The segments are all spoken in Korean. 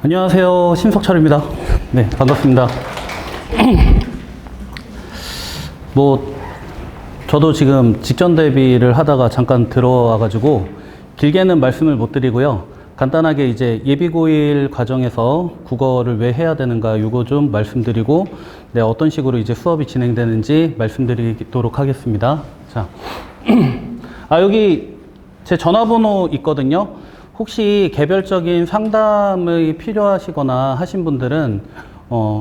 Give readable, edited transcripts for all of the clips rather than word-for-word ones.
안녕하세요. 신석철입니다. 네, 반갑습니다. 저도 지금 직전 대비를 하다가 잠깐 들어와가지고 길게는 말씀을 못 드리고요. 간단하게 이제 예비고일 과정에서 국어를 왜 해야 되는가 이거 좀 말씀드리고, 네, 어떤 식으로 이제 수업이 진행되는지 말씀드리도록 하겠습니다. 자, 여기 제 전화번호 있거든요. 혹시 개별적인 상담이 필요하시거나 하신 분들은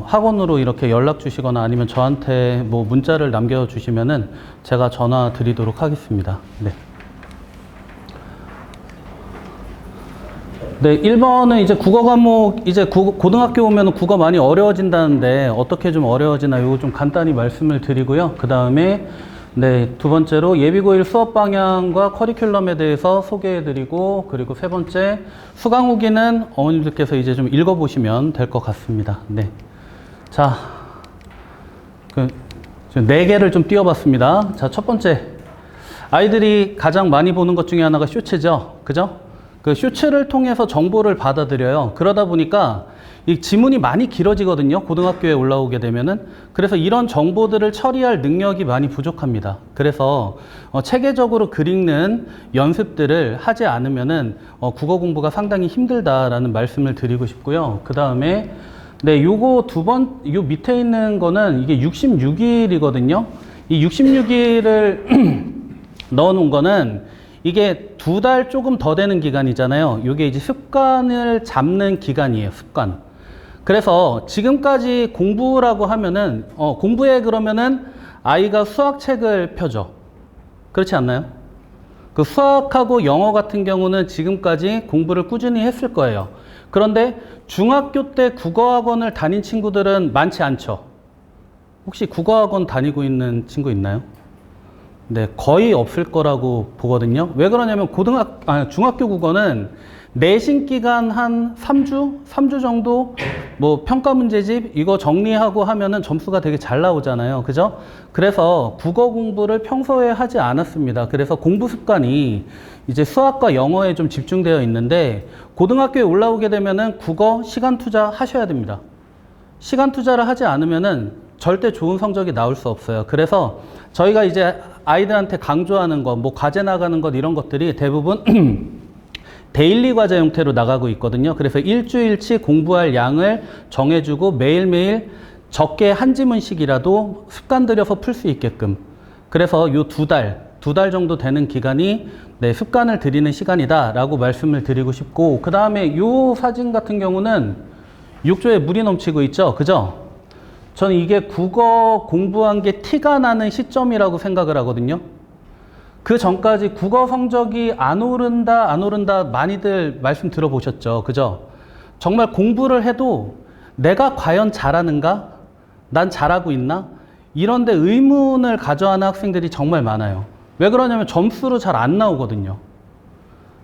학원으로 이렇게 연락 주시거나 아니면 저한테 뭐 문자를 남겨주시면은 제가 전화 드리도록 하겠습니다. 네. 네, 1번은 이제 국어 과목, 이제 고등학교 오면 국어 많이 어려워진다는데 어떻게 좀 어려워지나 요거 좀 간단히 말씀을 드리고요. 그 다음에 네, 두 번째로 예비고일 수업 방향과 커리큘럼에 대해서 소개해드리고, 그리고 세 번째 수강 후기는 어머님들께서 이제 좀 읽어보시면 될 것 같습니다. 네, 자, 네 개를 좀 띄워봤습니다. 자, 첫 번째, 아이들이 가장 많이 보는 것 중에 하나가 쇼츠죠, 그죠? 그 쇼츠를 통해서 정보를 받아들여요. 그러다 보니까 이 지문이 많이 길어지거든요. 고등학교에 올라오게 되면은. 그래서 이런 정보들을 처리할 능력이 많이 부족합니다. 그래서 체계적으로 글 읽는 연습들을 하지 않으면은 국어 공부가 상당히 힘들다라는 말씀을 드리고 싶고요. 그 다음에 네, 요거 요 밑에 있는 거는 이게 66일이거든요. 이 66일을 넣어 놓은 거는 이게 2달 조금 더 되는 기간이잖아요. 이게 이제 습관을 잡는 기간이에요. 습관. 그래서 지금까지 공부라고 하면은 공부해 그러면은 아이가 수학책을 펴죠. 그렇지 않나요? 그 수학하고 영어 같은 경우는 지금까지 공부를 꾸준히 했을 거예요. 그런데 중학교 때 국어학원을 다닌 친구들은 많지 않죠. 혹시 국어학원 다니고 있는 친구 있나요? 네, 거의 없을 거라고 보거든요. 왜 그러냐면 중학교 국어는 내신 기간 한 3주 정도 뭐 평가 문제집 이거 정리하고 하면은 점수가 되게 잘 나오잖아요. 그죠? 그래서 국어 공부를 평소에 하지 않았습니다. 그래서 공부 습관이 이제 수학과 영어에 좀 집중되어 있는데, 고등학교에 올라오게 되면은 국어 시간 투자 하셔야 됩니다. 시간 투자를 하지 않으면은 절대 좋은 성적이 나올 수 없어요. 그래서 저희가 이제 아이들한테 강조하는 것, 뭐 과제 나가는 것 이런 것들이 대부분 데일리 과제 형태로 나가고 있거든요. 그래서 일주일치 공부할 양을 정해주고 매일매일 적게 한 지문씩이라도 습관 들여서 풀 수 있게끔. 그래서 요 2달 정도 되는 기간이 네, 습관을 들이는 시간이다라고 말씀을 드리고 싶고, 그 다음에 요 사진 같은 경우는 욕조에 물이 넘치고 있죠. 그죠? 저는 이게 국어 공부한 게 티가 나는 시점이라고 생각을 하거든요. 그 전까지 국어 성적이 안 오른다 많이들 말씀 들어보셨죠. 그죠? 정말 공부를 해도 내가 과연 잘하는가? 난 잘하고 있나? 이런데 의문을 가져하는 학생들이 정말 많아요. 왜 그러냐면 점수로 잘 안 나오거든요.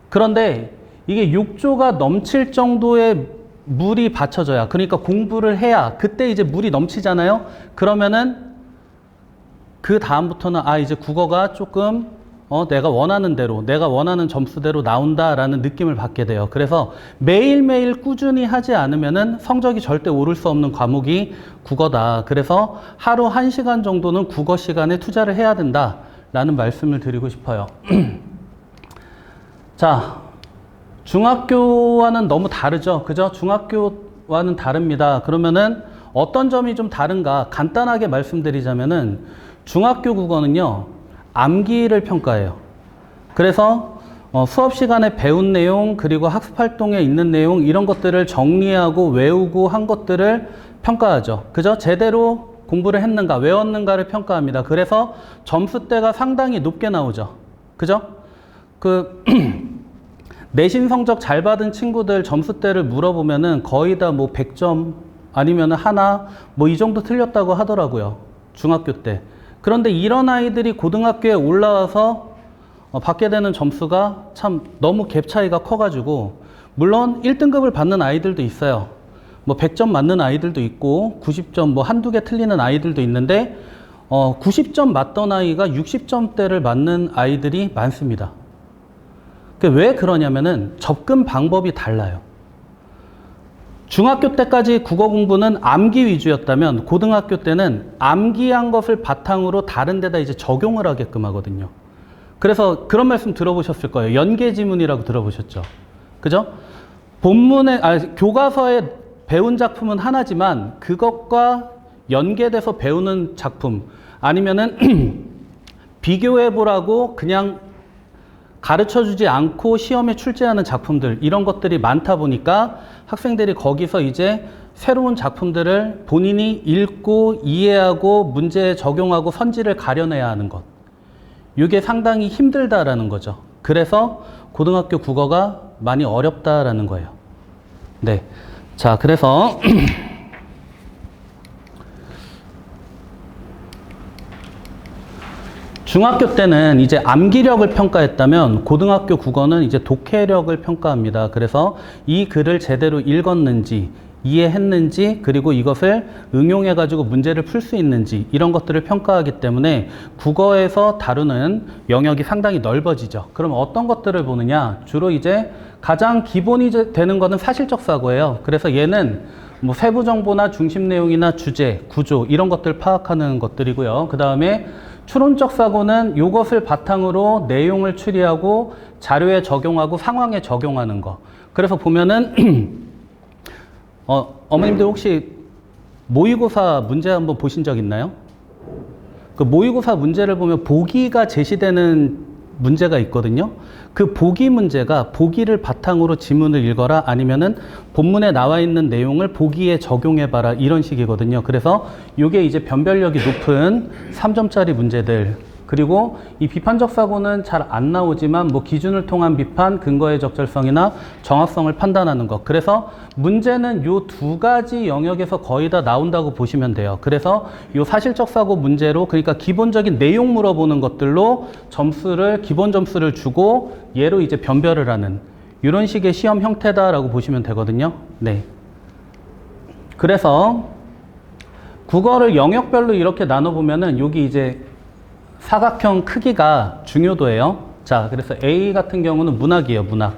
그런데 이게 욕조가 넘칠 정도의 물이 받쳐져야, 그러니까 공부를 해야, 그때 이제 물이 넘치잖아요. 그러면은 그 다음부터는 이제 국어가 조금 내가 원하는 대로, 내가 원하는 점수대로 나온다라는 느낌을 받게 돼요. 그래서 매일매일 꾸준히 하지 않으면은 성적이 절대 오를 수 없는 과목이 국어다. 그래서 하루 1시간 정도는 국어 시간에 투자를 해야 된다라는 말씀을 드리고 싶어요. 자, 중학교와는 너무 다르죠. 그죠? 중학교와는 다릅니다. 그러면은 어떤 점이 좀 다른가 간단하게 말씀드리자면은, 중학교 국어는요, 암기를 평가해요. 그래서 수업 시간에 배운 내용, 그리고 학습 활동에 있는 내용, 이런 것들을 정리하고 외우고 한 것들을 평가하죠. 그죠? 제대로 공부를 했는가, 외웠는가를 평가합니다. 그래서 점수대가 상당히 높게 나오죠. 그죠? 내신 성적 잘 받은 친구들 점수대를 물어보면은 거의 다 뭐 100점 아니면 하나 뭐 이 정도 틀렸다고 하더라고요. 중학교 때. 그런데 이런 아이들이 고등학교에 올라와서 받게 되는 점수가 참 너무 갭 차이가 커가지고, 물론 1등급을 받는 아이들도 있어요. 뭐 100점 맞는 아이들도 있고 90점 뭐 한두 개 틀리는 아이들도 있는데 90점 맞던 아이가 60점대를 맞는 아이들이 많습니다. 왜 그러냐면은 접근 방법이 달라요. 중학교 때까지 국어 공부는 암기 위주였다면 고등학교 때는 암기한 것을 바탕으로 다른 데다 이제 적용을 하게끔 하거든요. 그래서 그런 말씀 들어보셨을 거예요. 연계지문이라고 들어보셨죠? 그죠? 교과서에 배운 작품은 하나지만 그것과 연계돼서 배우는 작품 아니면은 비교해보라고 그냥 가르쳐주지 않고 시험에 출제하는 작품들 이런 것들이 많다 보니까 학생들이 거기서 이제 새로운 작품들을 본인이 읽고 이해하고 문제에 적용하고 선지를 가려내야 하는 것. 이게 상당히 힘들다라는 거죠. 그래서 고등학교 국어가 많이 어렵다라는 거예요. 네. 자, 그래서 중학교 때는 이제 암기력을 평가했다면 고등학교 국어는 이제 독해력을 평가합니다. 그래서 이 글을 제대로 읽었는지 이해했는지 그리고 이것을 응용해 가지고 문제를 풀 수 있는지 이런 것들을 평가하기 때문에 국어에서 다루는 영역이 상당히 넓어지죠. 그럼 어떤 것들을 보느냐? 주로 이제 가장 기본이 되는 거는 사실적 사고예요. 그래서 얘는 뭐 세부 정보나 중심 내용이나 주제, 구조 이런 것들 파악하는 것들이고요. 그 다음에 추론적 사고는 이것을 바탕으로 내용을 추리하고 자료에 적용하고 상황에 적용하는 거. 그래서 보면은 어머님들 혹시 모의고사 문제 한번 보신 적 있나요? 그 모의고사 문제를 보면 보기가 제시되는 문제가 있거든요. 그 보기 문제가 보기를 바탕으로 지문을 읽어라 아니면은 본문에 나와 있는 내용을 보기에 적용해 봐라 이런 식이거든요. 그래서 이게 이제 변별력이 높은 3점짜리 문제들. 그리고 이 비판적 사고는 잘 안 나오지만 뭐 기준을 통한 비판, 근거의 적절성이나 정확성을 판단하는 것. 그래서 문제는 요 두 가지 영역에서 거의 다 나온다고 보시면 돼요. 그래서 요 사실적 사고 문제로 그러니까 기본적인 내용 물어보는 것들로 기본 점수를 주고 얘로 이제 변별을 하는 이런 식의 시험 형태다라고 보시면 되거든요. 네. 그래서 국어를 영역별로 이렇게 나눠보면은 여기 이제 사각형 크기가 중요도예요. 자, 그래서 A 같은 경우는 문학이에요, 문학.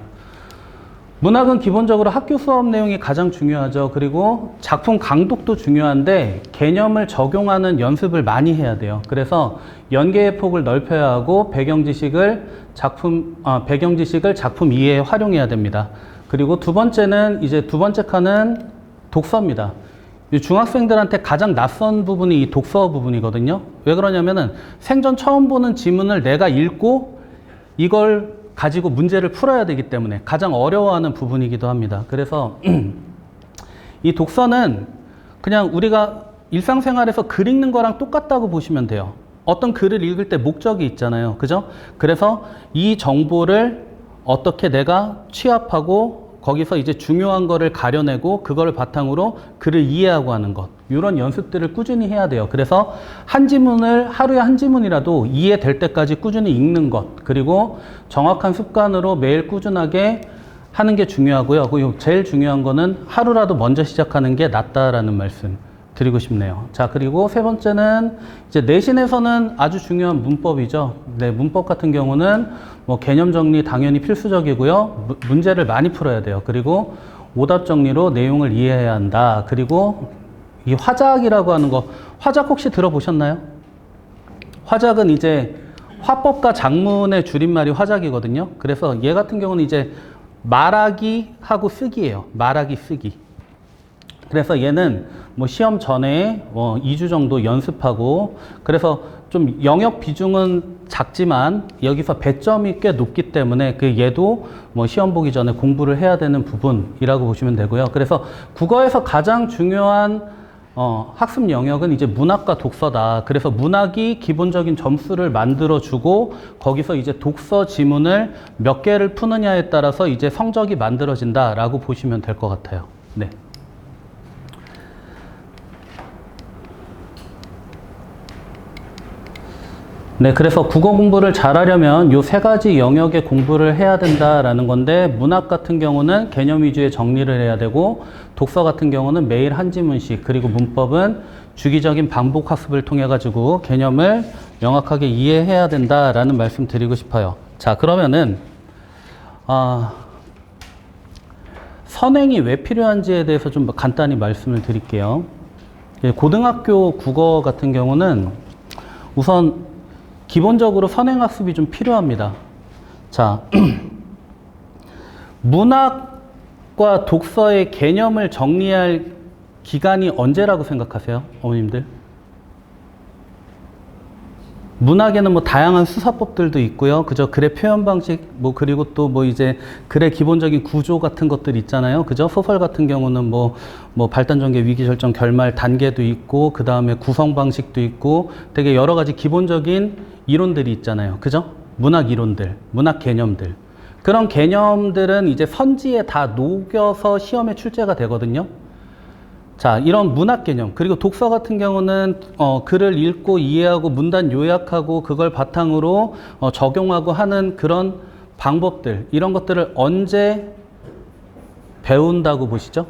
문학은 기본적으로 학교 수업 내용이 가장 중요하죠. 그리고 작품 강독도 중요한데 개념을 적용하는 연습을 많이 해야 돼요. 그래서 연계의 폭을 넓혀야 하고 배경 지식을 작품 이해에 활용해야 됩니다. 그리고 두 번째 칸은 독서입니다. 중학생들한테 가장 낯선 부분이 이 독서 부분이거든요. 왜 그러냐면은 생전 처음 보는 지문을 내가 읽고 이걸 가지고 문제를 풀어야 되기 때문에 가장 어려워하는 부분이기도 합니다. 그래서 이 독서는 그냥 우리가 일상생활에서 글 읽는 거랑 똑같다고 보시면 돼요. 어떤 글을 읽을 때 목적이 있잖아요. 그죠? 그래서 이 정보를 어떻게 내가 취합하고 거기서 이제 중요한 거를 가려내고 그거를 바탕으로 글을 이해하고 하는 것. 이런 연습들을 꾸준히 해야 돼요. 그래서 하루에 한 지문이라도 이해될 때까지 꾸준히 읽는 것. 그리고 정확한 습관으로 매일 꾸준하게 하는 게 중요하고요. 그리고 제일 중요한 거는 하루라도 먼저 시작하는 게 낫다라는 말씀 드리고 싶네요. 자, 그리고 세 번째는 이제 내신에서는 아주 중요한 문법이죠. 네, 문법 같은 경우는 뭐 개념 정리 당연히 필수적이고요. 문제를 많이 풀어야 돼요. 그리고 오답 정리로 내용을 이해해야 한다. 그리고 이 화작이라고 하는 거, 화작 혹시 들어보셨나요? 화작은 이제 화법과 작문의 줄임말이 화작이거든요. 그래서 얘 같은 경우는 이제 말하기 하고 쓰기예요. 말하기, 쓰기. 그래서 얘는 뭐 시험 전에 2주 정도 연습하고 그래서 좀 영역 비중은 작지만 여기서 배점이 꽤 높기 때문에 얘도 뭐 시험 보기 전에 공부를 해야 되는 부분이라고 보시면 되고요. 그래서 국어에서 가장 중요한 학습 영역은 이제 문학과 독서다. 그래서 문학이 기본적인 점수를 만들어주고 거기서 이제 독서 지문을 몇 개를 푸느냐에 따라서 이제 성적이 만들어진다라고 보시면 될 것 같아요. 네. 네, 그래서 국어 공부를 잘하려면 요 세 가지 영역의 공부를 해야 된다라는 건데 문학 같은 경우는 개념 위주의 정리를 해야 되고 독서 같은 경우는 매일 한 지문씩 그리고 문법은 주기적인 반복 학습을 통해 가지고 개념을 명확하게 이해해야 된다라는 말씀 드리고 싶어요. 자, 그러면은 선행이 왜 필요한지에 대해서 좀 간단히 말씀을 드릴게요. 고등학교 국어 같은 경우는 우선 기본적으로 선행학습이 좀 필요합니다. 자, 문학과 독서의 개념을 정리할 기간이 언제라고 생각하세요, 어머님들? 문학에는 뭐 다양한 수사법들도 있고요. 그죠? 글의 표현 방식, 뭐, 그리고 또 뭐 이제 글의 기본적인 구조 같은 것들 있잖아요. 그죠? 소설 같은 경우는 뭐 발단, 전개, 위기, 결정, 결말 단계도 있고, 그 다음에 구성 방식도 있고, 되게 여러 가지 기본적인 이론들이 있잖아요. 그죠? 문학 이론들, 문학 개념들. 그런 개념들은 이제 선지에 다 녹여서 시험에 출제가 되거든요. 자, 이런 문학 개념, 그리고 독서 같은 경우는 글을 읽고 이해하고 문단 요약하고 그걸 바탕으로 적용하고 하는 그런 방법들, 이런 것들을 언제 배운다고 보시죠?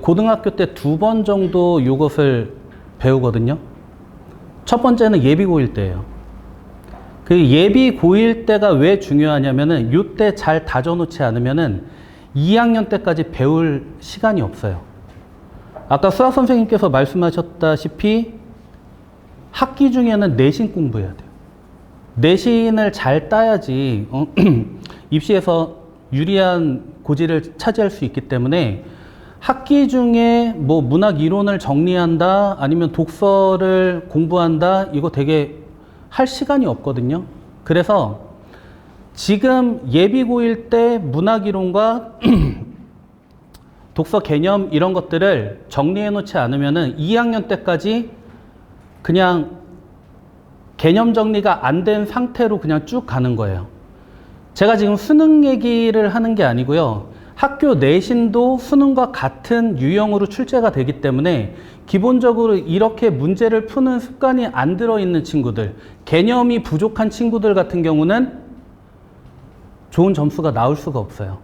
고등학교 때 2번 정도 이것을 배우거든요. 첫 번째는 예비 고1 때예요. 그 예비 고1 때가 왜 중요하냐면은 이때 잘 다져놓지 않으면은 2학년 때까지 배울 시간이 없어요. 아까 수학 선생님께서 말씀하셨다시피 학기 중에는 내신 공부해야 돼요. 내신을 잘 따야지 입시에서 유리한 고지를 차지할 수 있기 때문에 학기 중에 뭐 문학 이론을 정리한다, 아니면 독서를 공부한다, 이거 되게 할 시간이 없거든요. 그래서 지금 예비 고1 때 문학 이론과 독서 개념 이런 것들을 정리해 놓지 않으면은 2학년 때까지 그냥 개념 정리가 안 된 상태로 그냥 쭉 가는 거예요. 제가 지금 수능 얘기를 하는 게 아니고요. 학교 내신도 수능과 같은 유형으로 출제가 되기 때문에 기본적으로 이렇게 문제를 푸는 습관이 안 들어있는 친구들, 개념이 부족한 친구들 같은 경우는 좋은 점수가 나올 수가 없어요.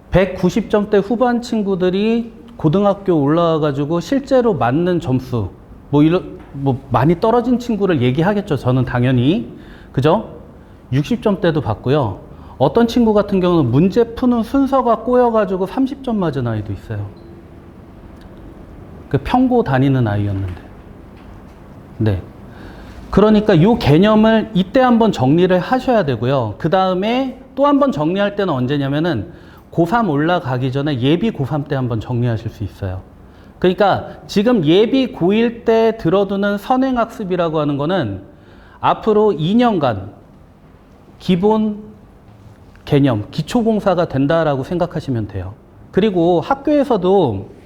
190점대 후반 친구들이 고등학교 올라와가지고 실제로 맞는 점수, 뭐 많이 떨어진 친구를 얘기하겠죠. 저는 당연히. 그죠? 60점대도 봤고요. 어떤 친구 같은 경우는 문제 푸는 순서가 꼬여가지고 30점 맞은 아이도 있어요. 그 평고 다니는 아이였는데. 네. 그러니까 이 개념을 이때 한번 정리를 하셔야 되고요. 그 다음에 또 한번 정리할 때는 언제냐면은 고3 올라가기 전에 예비 고3 때 한번 정리하실 수 있어요. 그러니까 지금 예비 고1 때 들어두는 선행학습이라고 하는 거는 앞으로 2년간 기본 개념, 기초공사가 된다라고 생각하시면 돼요. 그리고 학교에서도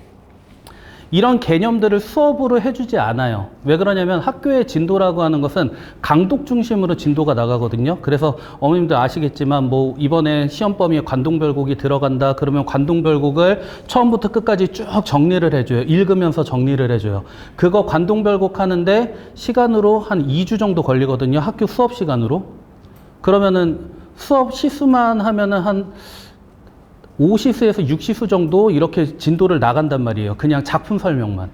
이런 개념들을 수업으로 해주지 않아요. 왜 그러냐면 학교의 진도라고 하는 것은 강독 중심으로 진도가 나가거든요. 그래서 어머님들 아시겠지만 뭐 이번에 시험 범위에 관동별곡이 들어간다 그러면 관동별곡을 처음부터 끝까지 쭉 정리를 해줘요. 읽으면서 정리를 해줘요. 그거 관동별곡 하는데 시간으로 한 2주 정도 걸리거든요. 학교 수업 시간으로. 그러면은 수업 시수만 하면은 한 5시수에서 6시수 정도 이렇게 진도를 나간단 말이에요. 그냥 작품 설명만.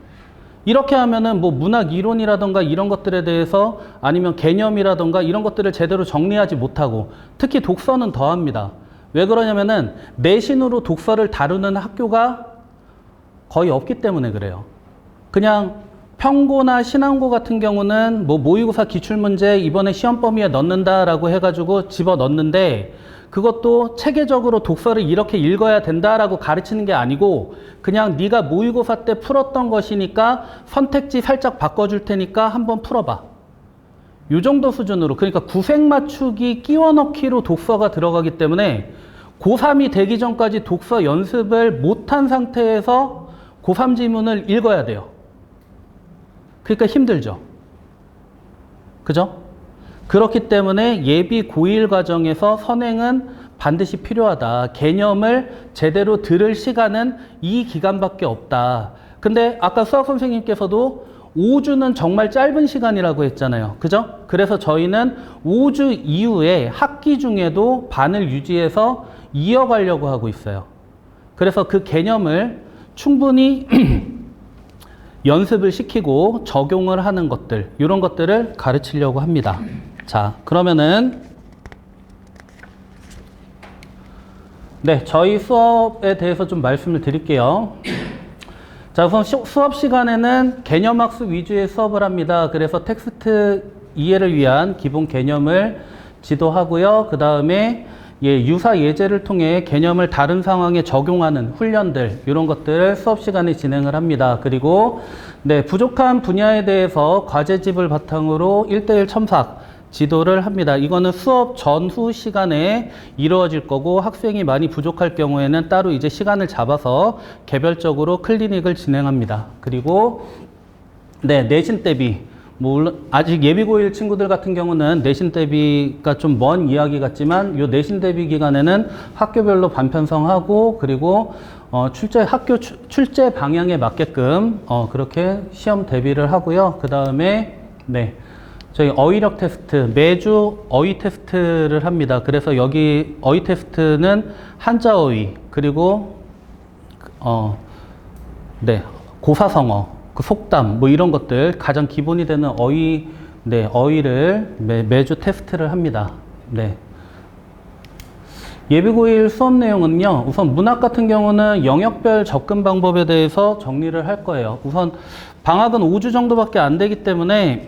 이렇게 하면은 뭐 문학 이론이라던가 이런 것들에 대해서 아니면 개념이라던가 이런 것들을 제대로 정리하지 못하고 특히 독서는 더합니다. 왜 그러냐면은 내신으로 독서를 다루는 학교가 거의 없기 때문에 그래요. 그냥 평고나 신앙고 같은 경우는 뭐 모의고사 기출문제 이번에 시험 범위에 넣는다라고 해가지고 집어 넣는데 그것도 체계적으로 독서를 이렇게 읽어야 된다라고 가르치는 게 아니고 그냥 네가 모의고사 때 풀었던 것이니까 선택지 살짝 바꿔줄 테니까 한번 풀어봐. 이 정도 수준으로. 그러니까 구색 맞추기 끼워 넣기로 독서가 들어가기 때문에 고3이 되기 전까지 독서 연습을 못한 상태에서 고3 지문을 읽어야 돼요. 그러니까 힘들죠. 그죠? 그렇기 때문에 예비 고1 과정에서 선행은 반드시 필요하다. 개념을 제대로 들을 시간은 이 기간밖에 없다. 근데 아까 수학 선생님께서도 5주는 정말 짧은 시간이라고 했잖아요. 그죠? 그래서 저희는 5주 이후에 학기 중에도 반을 유지해서 이어가려고 하고 있어요. 그래서 그 개념을 충분히 연습을 시키고 적용을 하는 것들, 이런 것들을 가르치려고 합니다. 자, 그러면은 네, 저희 수업에 대해서 좀 말씀을 드릴게요. 자, 우선 수업 시간에는 개념학습 위주의 수업을 합니다. 그래서 텍스트 이해를 위한 기본 개념을 지도하고요. 그 다음에 유사 예제를 통해 개념을 다른 상황에 적용하는 훈련들, 이런 것들을 수업 시간에 진행을 합니다. 그리고 네, 부족한 분야에 대해서 과제집을 바탕으로 1:1 첨삭 지도를 합니다. 이거는 수업 전후 시간에 이루어질 거고, 학생이 많이 부족할 경우에는 따로 이제 시간을 잡아서 개별적으로 클리닉을 진행합니다. 그리고 네, 내신 대비, 물론 아직 예비고1 친구들 같은 경우는 내신 대비가 좀 먼 이야기 같지만, 요 내신 대비 기간에는 학교별로 반편성하고, 그리고 학교 출제 방향에 맞게끔 그렇게 시험 대비를 하고요. 그 다음에 네, 저희 어휘력 테스트, 매주 어휘 테스트를 합니다. 그래서 여기 어휘 테스트는 한자 어휘, 그리고 네, 고사성어, 그 속담, 뭐 이런 것들 가장 기본이 되는 어휘, 네, 어휘를 매주 테스트를 합니다. 네. 예비고1 수업 내용은요, 우선 문학 같은 경우는 영역별 접근 방법에 대해서 정리를 할 거예요. 우선 방학은 5주 정도밖에 안 되기 때문에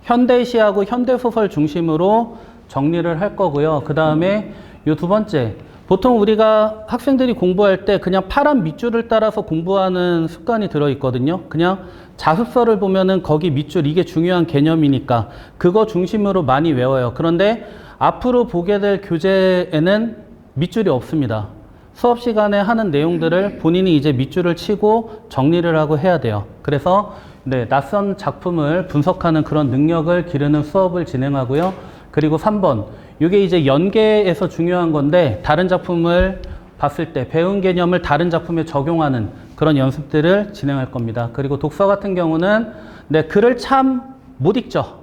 현대시하고 현대소설 중심으로 정리를 할 거고요. 그 다음에 요 두 번째, 보통 우리가 학생들이 공부할 때 그냥 파란 밑줄을 따라서 공부하는 습관이 들어있거든요. 그냥 자습서를 보면은 거기 밑줄, 이게 중요한 개념이니까 그거 중심으로 많이 외워요. 그런데 앞으로 보게 될 교재에는 밑줄이 없습니다. 수업 시간에 하는 내용들을 본인이 이제 밑줄을 치고 정리를 하고 해야 돼요. 그래서 네, 낯선 작품을 분석하는 그런 능력을 기르는 수업을 진행하고요. 그리고 3번, 이게 이제 연계에서 중요한 건데, 다른 작품을 봤을 때 배운 개념을 다른 작품에 적용하는 그런 연습들을 진행할 겁니다. 그리고 독서 같은 경우는 네, 글을 참 못 읽죠.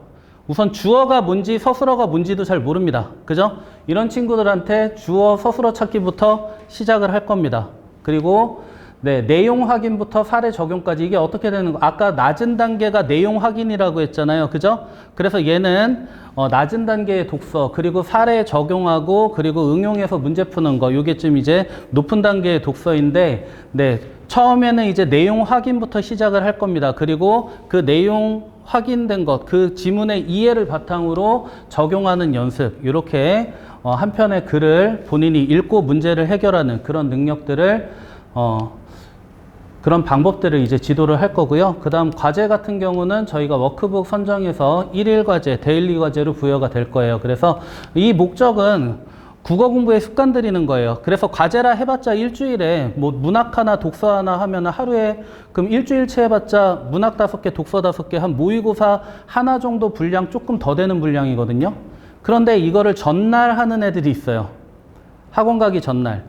우선 주어가 뭔지 서술어가 뭔지도 잘 모릅니다. 그죠? 이런 친구들한테 주어 서술어 찾기부터 시작을 할 겁니다. 그리고 네, 내용 확인부터 사례 적용까지, 이게 어떻게 되는 거? 아까 낮은 단계가 내용 확인이라고 했잖아요. 그죠? 그래서 얘는 낮은 단계의 독서, 그리고 사례 적용하고, 그리고 응용해서 문제 푸는 거, 요게 좀 이제 높은 단계의 독서인데, 네, 처음에는 이제 내용 확인부터 시작을 할 겁니다. 그리고 그 내용 확인된 것, 그 지문의 이해를 바탕으로 적용하는 연습, 이렇게 한 편의 글을 본인이 읽고 문제를 해결하는 그런 능력들을 그런 방법들을 이제 지도를 할 거고요. 그 다음 과제 같은 경우는 저희가 워크북 선정해서 1일 과제, 데일리 과제로 부여가 될 거예요. 그래서 이 목적은 국어 공부에 습관 들이는 거예요. 그래서 과제라 해봤자 일주일에 뭐 문학 하나, 독서 하나 하면 하루에, 그럼 일주일치 해봤자 문학 5개, 독서 5개, 한 모의고사 하나 정도 분량, 조금 더 되는 분량이거든요. 그런데 이거를 전날 하는 애들이 있어요. 학원 가기 전날.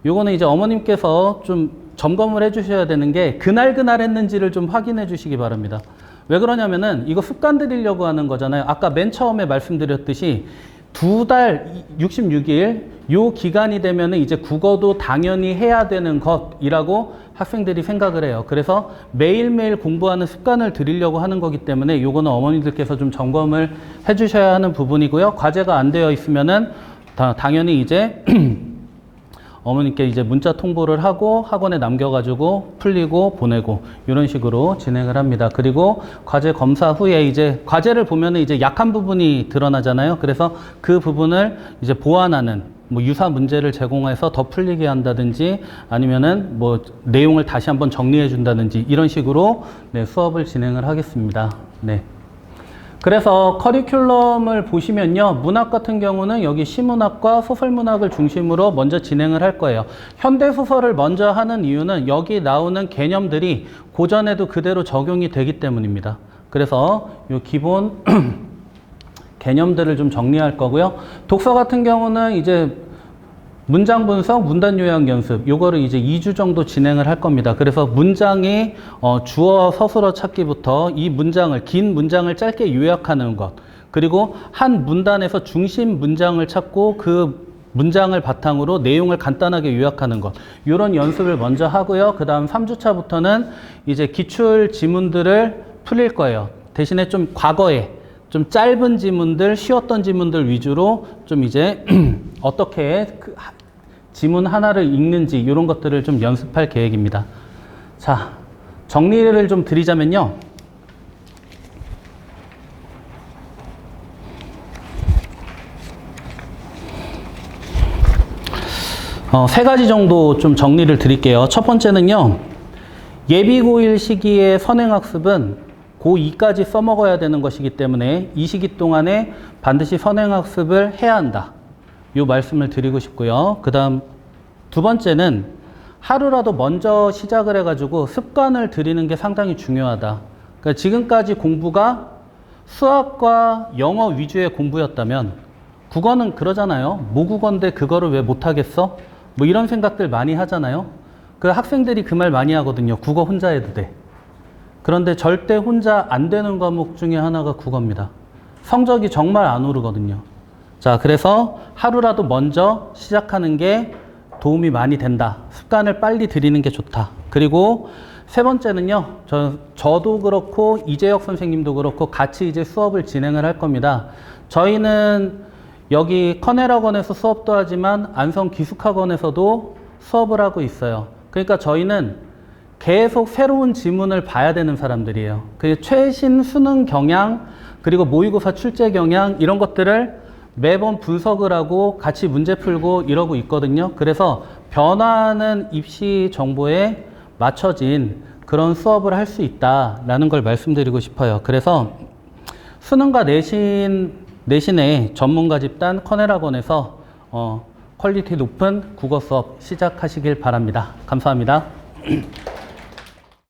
요거는 이제 어머님께서 좀 점검을 해 주셔야 되는 게, 그날 했는지를 좀 확인해 주시기 바랍니다. 왜 그러냐면은 이거 습관 들이려고 하는 거잖아요. 아까 맨 처음에 말씀드렸듯이 2달 66일 요 기간이 되면은 이제 국어도 당연히 해야 되는 것이라고 학생들이 생각을 해요. 그래서 매일매일 공부하는 습관을 들이려고 하는 거기 때문에 요거는 어머니들께서 좀 점검을 해 주셔야 하는 부분이고요. 과제가 안 되어 있으면은 당연히 이제 어머니께 이제 문자 통보를 하고 학원에 남겨가지고 풀리고 보내고, 이런 식으로 진행을 합니다. 그리고 과제 검사 후에 이제 과제를 보면은 이제 약한 부분이 드러나잖아요. 그래서 그 부분을 이제 보완하는, 뭐 유사 문제를 제공해서 더 풀리게 한다든지, 아니면은 뭐 내용을 다시 한번 정리해 준다든지, 이런 식으로 네, 수업을 진행을 하겠습니다. 네. 그래서 커리큘럼을 보시면요, 문학 같은 경우는 여기 시문학과 소설문학을 중심으로 먼저 진행을 할 거예요. 현대소설을 먼저 하는 이유는 여기 나오는 개념들이 고전에도 그대로 적용이 되기 때문입니다. 그래서 이 기본 개념들을 좀 정리할 거고요. 독서 같은 경우는 이제 문장 분석, 문단 요약 연습, 요거를 이제 2주 정도 진행을 할 겁니다. 그래서 문장이 주어 서술어 찾기부터 이 문장을, 긴 문장을 짧게 요약하는 것, 그리고 한 문단에서 중심 문장을 찾고 그 문장을 바탕으로 내용을 간단하게 요약하는 것, 이런 연습을 먼저 하고요. 그 다음 3주차부터는 이제 기출 지문들을 풀릴 거예요. 대신에 좀 과거에 좀 짧은 지문들, 쉬웠던 지문들 위주로 좀 이제 어떻게 지문 하나를 읽는지 이런 것들을 좀 연습할 계획입니다. 자, 정리를 좀 드리자면요. 세 가지 정도 좀 정리를 드릴게요. 첫 번째는요. 예비고1 시기의 선행학습은 고2까지 써먹어야 되는 것이기 때문에 이 시기 동안에 반드시 선행학습을 해야 한다. 이 말씀을 드리고 싶고요. 그 다음 두 번째는 하루라도 먼저 시작을 해가지고 습관을 들이는 게 상당히 중요하다. 그러니까 지금까지 공부가 수학과 영어 위주의 공부였다면 국어는 그러잖아요. 모국어인데 그거를 왜 못하겠어? 뭐 이런 생각들 많이 하잖아요. 그 학생들이 그 말 많이 하거든요. 국어 혼자 해도 돼. 그런데 절대 혼자 안 되는 과목 중에 하나가 국어입니다. 성적이 정말 안 오르거든요. 자, 그래서 하루라도 먼저 시작하는 게 도움이 많이 된다. 습관을 빨리 들이는 게 좋다. 그리고 세 번째는요. 저도 그렇고 이재혁 선생님도 그렇고 같이 이제 수업을 진행을 할 겁니다. 저희는 여기 커넬학원에서 수업도 하지만 안성기숙학원에서도 수업을 하고 있어요. 그러니까 저희는 계속 새로운 지문을 봐야 되는 사람들이에요. 그 최신 수능 경향 그리고 모의고사 출제 경향 이런 것들을 매번 분석을 하고 같이 문제 풀고 이러고 있거든요. 그래서 변화하는 입시 정보에 맞춰진 그런 수업을 할 수 있다라는 걸 말씀드리고 싶어요. 그래서 수능과 내신의 전문가 집단 커넬학원에서 퀄리티 높은 국어 수업 시작하시길 바랍니다. 감사합니다.